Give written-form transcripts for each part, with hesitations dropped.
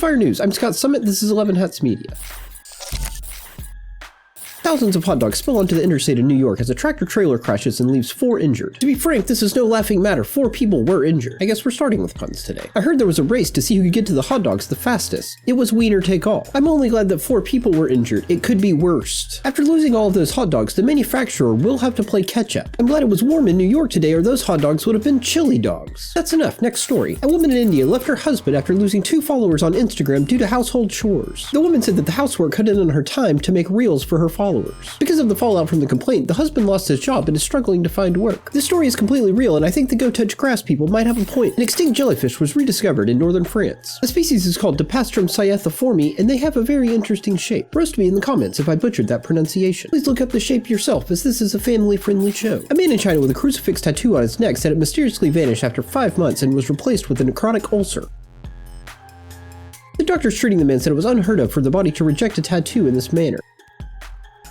Wildfire News. I'm Scott Summit. This is 11 Hats Media. Thousands of hot dogs spill onto the interstate in New York as a tractor-trailer crashes and leaves 4 injured. To be frank, this is no laughing matter. 4 people were injured. I guess we're starting with puns today. I heard there was a race to see who could get to the hot dogs the fastest. It was winner take all. I'm only glad that 4 people were injured. It could be worse. After losing all of those hot dogs, the manufacturer will have to play catch-up. I'm glad it was warm in New York today, or those hot dogs would have been chili dogs. That's enough. Next story. A woman in India left her husband after losing 2 followers on Instagram due to household chores. The woman said that the housework cut in on her time to make reels for her followers. Because of the fallout from the complaint, the husband lost his job and is struggling to find work. This story is completely real, and I think the Go Touch Grass people might have a point. An extinct jellyfish was rediscovered in northern France. The species is called Dipastrum scythiforme, and they have a very interesting shape. Roast me in the comments if I butchered that pronunciation. Please look up the shape yourself, as this is a family-friendly show. A man in China with a crucifix tattoo on his neck said it mysteriously vanished after 5 months and was replaced with a necrotic ulcer. The doctors treating the man said it was unheard of for the body to reject a tattoo in this manner.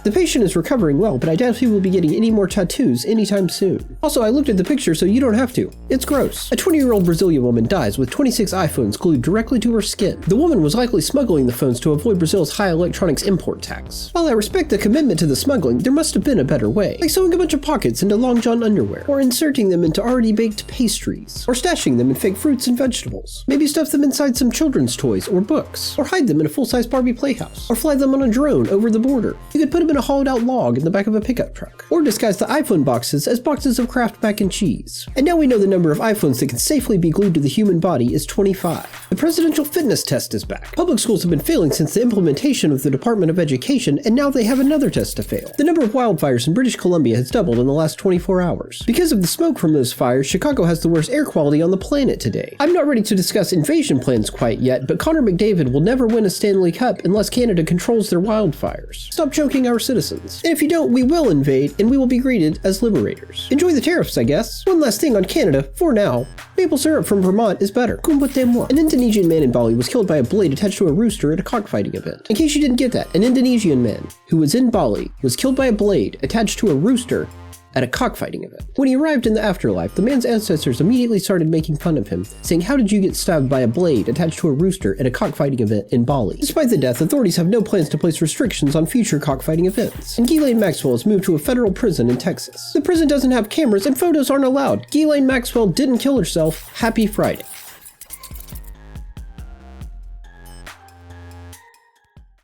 The patient is recovering well, but I doubt he will be getting any more tattoos anytime soon. Also, I looked at the picture so you don't have to. It's gross. A 20-year-old Brazilian woman dies with 26 iPhones glued directly to her skin. The woman was likely smuggling the phones to avoid Brazil's high electronics import tax. While I respect the commitment to the smuggling, there must have been a better way. Like sewing a bunch of pockets into long john underwear, or inserting them into already baked pastries, or stashing them in fake fruits and vegetables. Maybe stuff them inside some children's toys or books, or hide them in a full-size Barbie playhouse, or fly them on a drone over the border. You could put them in a hollowed-out log in the back of a pickup truck, or disguise the iPhone boxes as boxes of Kraft mac and cheese. And now we know the number of iPhones that can safely be glued to the human body is 25. The presidential fitness test is back. Public schools have been failing since the implementation of the Department of Education, and now they have another test to fail. The number of wildfires in British Columbia has doubled in the last 24 hours. Because of the smoke from those fires, Chicago has the worst air quality on the planet today. I'm not ready to discuss invasion plans quite yet, but Connor McDavid will never win a Stanley Cup unless Canada controls their wildfires. Stop choking our citizens. And if you don't, we will invade, and we will be greeted as liberators. Enjoy the tariffs, I guess. One last thing on Canada, for now. Maple syrup from Vermont is better. Kumbatemo. An Indonesian man in Bali was killed by a blade attached to a rooster at a cockfighting event. In case you didn't get that, an Indonesian man who was in Bali was killed by a blade attached to a rooster at a cockfighting event. When he arrived in the afterlife, the man's ancestors immediately started making fun of him, saying, "How did you get stabbed by a blade attached to a rooster at a cockfighting event in Bali?" Despite the death, authorities have no plans to place restrictions on future cockfighting events. And Ghislaine Maxwell is moved to a federal prison in Texas. The prison doesn't have cameras and photos aren't allowed. Ghislaine Maxwell didn't kill herself. Happy Friday.